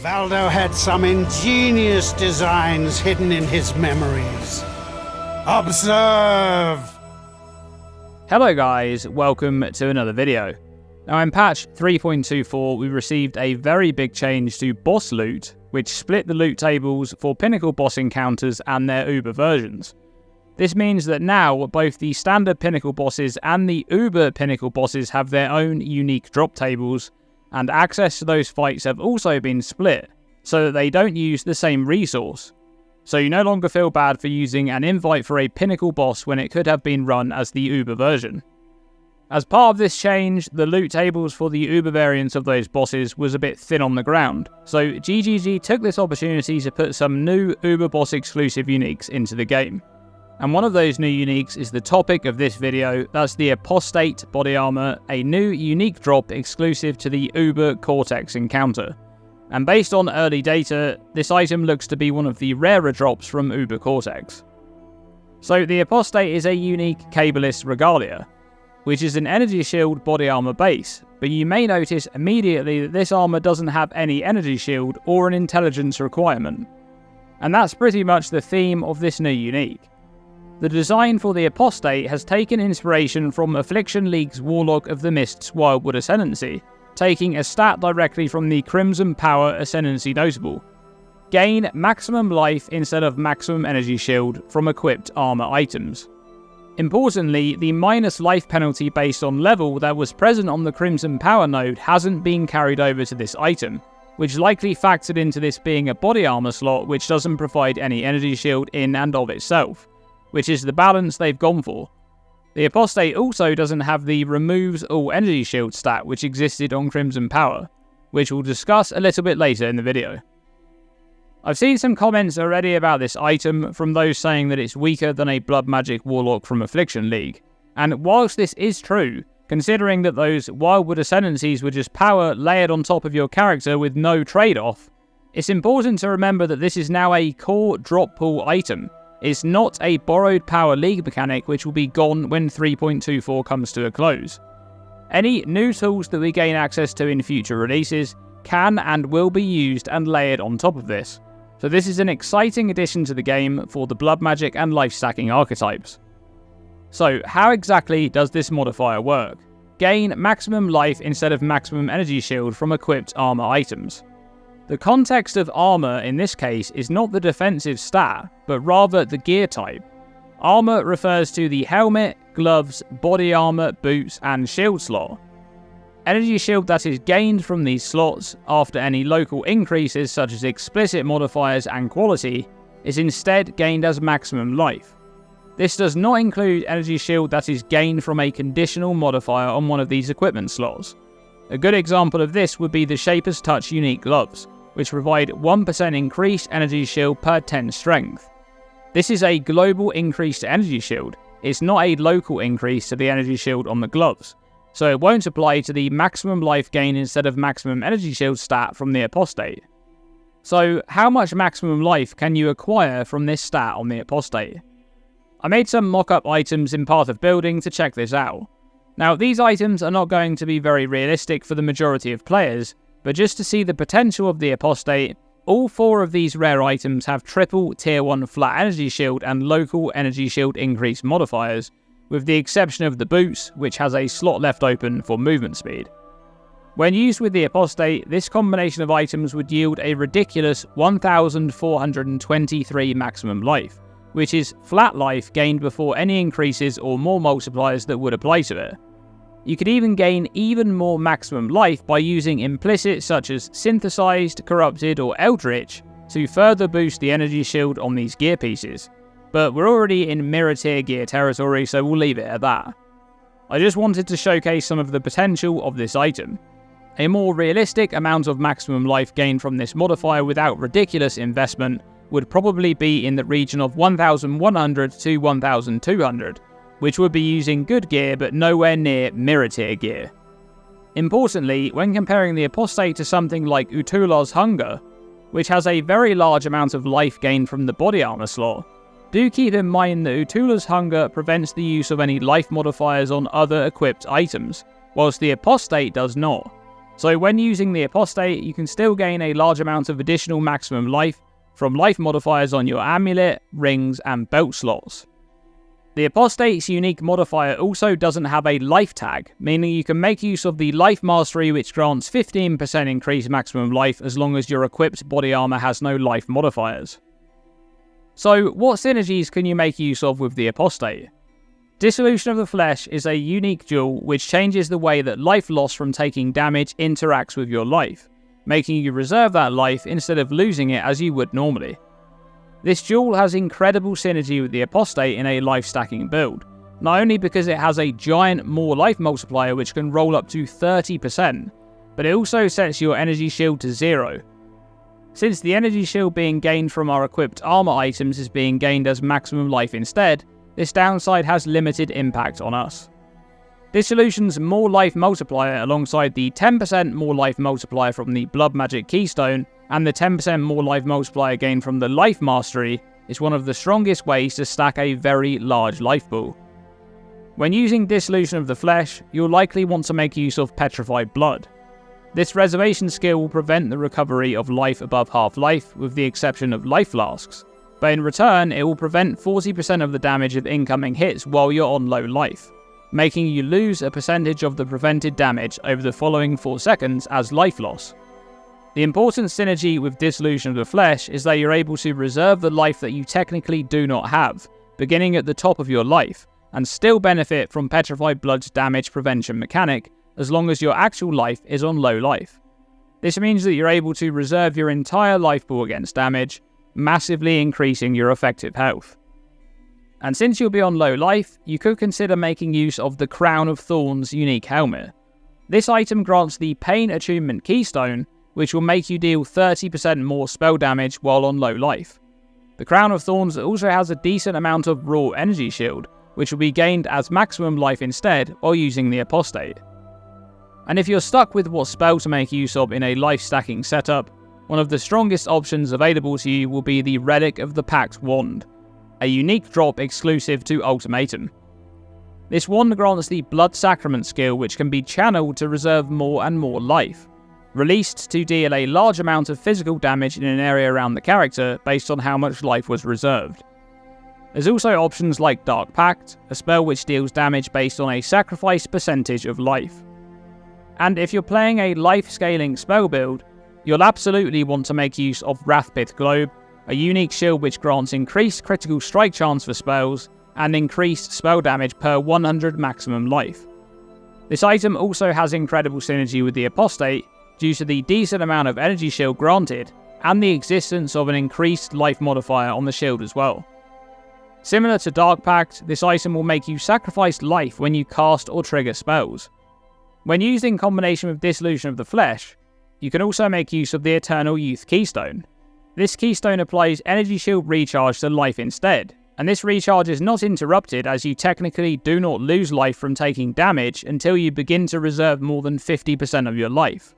Valdo had some ingenious designs hidden in his memories. Observe! Hello guys, welcome to another video. Now in patch 3.24 we received a very big change to boss loot, which split the loot tables for pinnacle boss encounters and their Uber versions. This means that now both the standard pinnacle bosses and the Uber pinnacle bosses have their own unique drop tables, and access to those fights have also been split, so that they don't use the same resource. So you no longer feel bad for using an invite for a pinnacle boss when it could have been run as the Uber version. As part of this change, the loot tables for the Uber variants of those bosses was a bit thin on the ground, so GGG took this opportunity to put some new Uber boss exclusive uniques into the game. And one of those new uniques is the topic of this video, that's the Apostate body armor, a new unique drop exclusive to the Uber Cortex encounter. And based on early data, this item looks to be one of the rarer drops from Uber Cortex. So the Apostate is a unique Cabalist regalia, which is an energy shield body armor base, but you may notice immediately that this armor doesn't have any energy shield or an intelligence requirement. And that's pretty much the theme of this new unique. The design for the Apostate has taken inspiration from Affliction League's Warlock of the Mist's Wildwood ascendancy, taking a stat directly from the Crimson Power ascendancy notable. Gain maximum life instead of maximum energy shield from equipped armor items. Importantly, the minus life penalty based on level that was present on the Crimson Power node hasn't been carried over to this item, which likely factored into this being a body armor slot which doesn't provide any energy shield in and of itself, which is the balance they've gone for. The Apostate also doesn't have the removes all energy shield stat which existed on Crimson Power, which we'll discuss a little bit later in the video. I've seen some comments already about this item from those saying that it's weaker than a Blood Magic Warlock from Affliction League, and whilst this is true, considering that those Wildwood ascendancies were just power layered on top of your character with no trade-off, it's important to remember that this is now a core drop pool item. It's not a borrowed power league mechanic which will be gone when 3.24 comes to a close. Any new tools that we gain access to in future releases can and will be used and layered on top of this, so this is an exciting addition to the game for the blood magic and life stacking archetypes. So how exactly does this modifier work? Gain maximum life instead of maximum energy shield from equipped armor items. The context of armor in this case is not the defensive stat, but rather the gear type. Armor refers to the helmet, gloves, body armor, boots, and shield slot. Energy shield that is gained from these slots after any local increases such as explicit modifiers and quality is instead gained as maximum life. This does not include energy shield that is gained from a conditional modifier on one of these equipment slots. A good example of this would be the Shaper's Touch unique gloves, which provide 1% increased energy shield per 10 strength. This is a global increase to energy shield, it's not a local increase to the energy shield on the gloves, so it won't apply to the maximum life gain instead of maximum energy shield stat from the Apostate. So how much maximum life can you acquire from this stat on the Apostate? I made some mock-up items in Path of Building to check this out. Now these items are not going to be very realistic for the majority of players, but just to see the potential of the Apostate, all 4 of these rare items have triple tier 1 flat energy shield and local energy shield increase modifiers, with the exception of the boots, which has a slot left open for movement speed. When used with the Apostate, this combination of items would yield a ridiculous 1423 maximum life, which is flat life gained before any increases or more multipliers that would apply to it. You could even gain even more maximum life by using implicit such as Synthesized, Corrupted or Eldritch to further boost the energy shield on these gear pieces, but we're already in mirror tier gear territory so we'll leave it at that. I just wanted to showcase some of the potential of this item. A more realistic amount of maximum life gained from this modifier without ridiculous investment would probably be in the region of 1100 to 1200, which would be using good gear but nowhere near mirror tier gear. Importantly, when comparing the Apostate to something like Utula's Hunger, which has a very large amount of life gained from the body armor slot, do keep in mind that Utula's Hunger prevents the use of any life modifiers on other equipped items, whilst the Apostate does not. So when using the Apostate, you can still gain a large amount of additional maximum life from life modifiers on your amulet, rings, and belt slots. The Apostate's unique modifier also doesn't have a life tag, meaning you can make use of the life mastery, which grants 15% increased maximum life as long as your equipped body armor has no life modifiers. So what synergies can you make use of with the Apostate? Dissolution of the Flesh is a unique jewel which changes the way that life loss from taking damage interacts with your life, making you reserve that life instead of losing it as you would normally. This jewel has incredible synergy with the Apostate in a life stacking build, not only because it has a giant more life multiplier which can roll up to 30%, but it also sets your energy shield to 0. Since the energy shield being gained from our equipped armor items is being gained as maximum life instead, this downside has limited impact on us. Dissolution's more life multiplier alongside the 10% more life multiplier from the Blood Magic Keystone and the 10% more life multiplier gained from the Life Mastery is one of the strongest ways to stack a very large life pool. When using Dissolution of the Flesh, you'll likely want to make use of Petrified Blood. This reservation skill will prevent the recovery of life above half-life, with the exception of life flasks, but in return it will prevent 40% of the damage of incoming hits while you're on low life, making you lose a percentage of the prevented damage over the following 4 seconds as life loss. The important synergy with Dissolution of the Flesh is that you're able to reserve the life that you technically do not have, beginning at the top of your life, and still benefit from Petrified Blood's damage prevention mechanic as long as your actual life is on low life. This means that you're able to reserve your entire life pool against damage, massively increasing your effective health. And since you'll be on low life, you could consider making use of the Crown of Thorns unique helmet. This item grants the Pain Attunement Keystone, which will make you deal 30% more spell damage while on low life. The Crown of Thorns also has a decent amount of raw energy shield, which will be gained as maximum life instead while using the Apostate. And if you're stuck with what spell to make use of in a life stacking setup, one of the strongest options available to you will be the Relic of the Pact wand, a unique drop exclusive to Ultimatum. This wand grants the Blood Sacrament skill, which can be channeled to reserve more and more life, released to deal a large amount of physical damage in an area around the character based on how much life was reserved. There's also options like Dark Pact, a spell which deals damage based on a sacrificed percentage of life. And if you're playing a life scaling spell build, you'll absolutely want to make use of Rathpith Globe, a unique shield which grants increased critical strike chance for spells and increased spell damage per 100 maximum life. This item also has incredible synergy with the Apostate due to the decent amount of energy shield granted and the existence of an increased life modifier on the shield as well. Similar to Dark Pact, this item will make you sacrifice life when you cast or trigger spells. When used in combination with Dissolution of the Flesh, you can also make use of the Eternal Youth Keystone. This keystone applies energy shield recharge to life instead, and this recharge is not interrupted as you technically do not lose life from taking damage until you begin to reserve more than 50% of your life.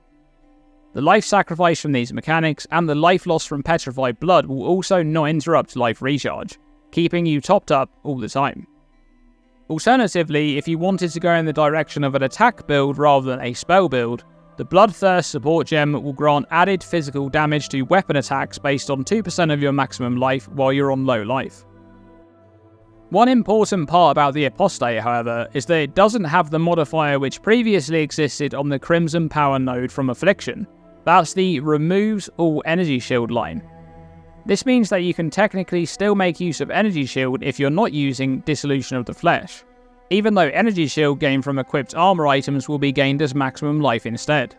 The life sacrifice from these mechanics and the life loss from Petrified Blood will also not interrupt life recharge, keeping you topped up all the time. Alternatively, if you wanted to go in the direction of an attack build rather than a spell build, the Bloodthirst Support gem will grant added physical damage to weapon attacks based on 2% of your maximum life while you're on low life. One important part about the Apostate, however, is that it doesn't have the modifier which previously existed on the Crimson Power node from Affliction. That's the Removes All Energy Shield line. This means that you can technically still make use of Energy Shield if you're not using Dissolution of the Flesh, even though Energy Shield gained from equipped armor items will be gained as maximum life instead.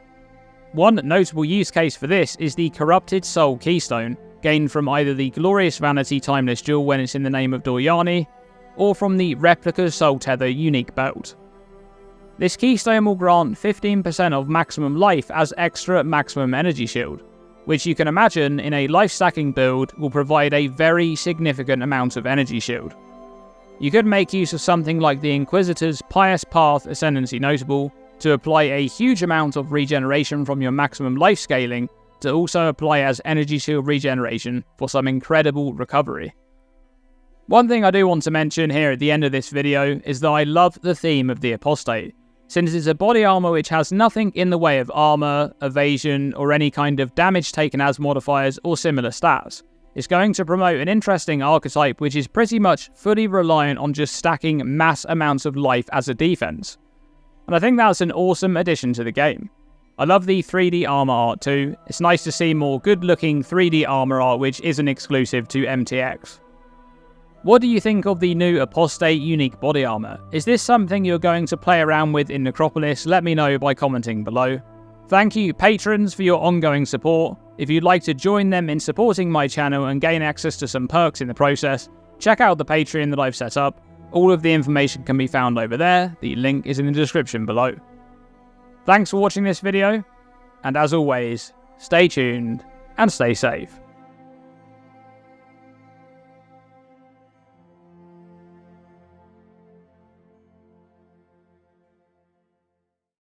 One notable use case for this is the Corrupted Soul Keystone, gained from either the Glorious Vanity Timeless Jewel when it's in the name of Doryani, or from the Replica Soul Tether unique belt. This keystone will grant 15% of maximum life as extra maximum energy shield, which you can imagine in a life stacking build will provide a very significant amount of energy shield. You could make use of something like the Inquisitor's Pious Path Ascendancy Notable to apply a huge amount of regeneration from your maximum life scaling to also apply as energy shield regeneration for some incredible recovery. One thing I do want to mention here at the end of this video is that I love the theme of the Apostate. since it's a body armor which has nothing in the way of armor, evasion, or any kind of damage taken as modifiers or similar stats. It's going to promote an interesting archetype which is pretty much fully reliant on just stacking mass amounts of life as a defense. And I think that's an awesome addition to the game. I love the 3D armor art too. It's nice to see more good looking 3D armor art which isn't exclusive to MTX. What do you think of the new Apostate unique body armor? Is this something you're going to play around with in Necropolis? Let me know by commenting below. Thank you patrons for your ongoing support. If you'd like to join them in supporting my channel and gain access to some perks in the process, check out the Patreon that I've set up. All of the information can be found over there. The link is in the description below. Thanks for watching this video, and as always, stay tuned and stay safe.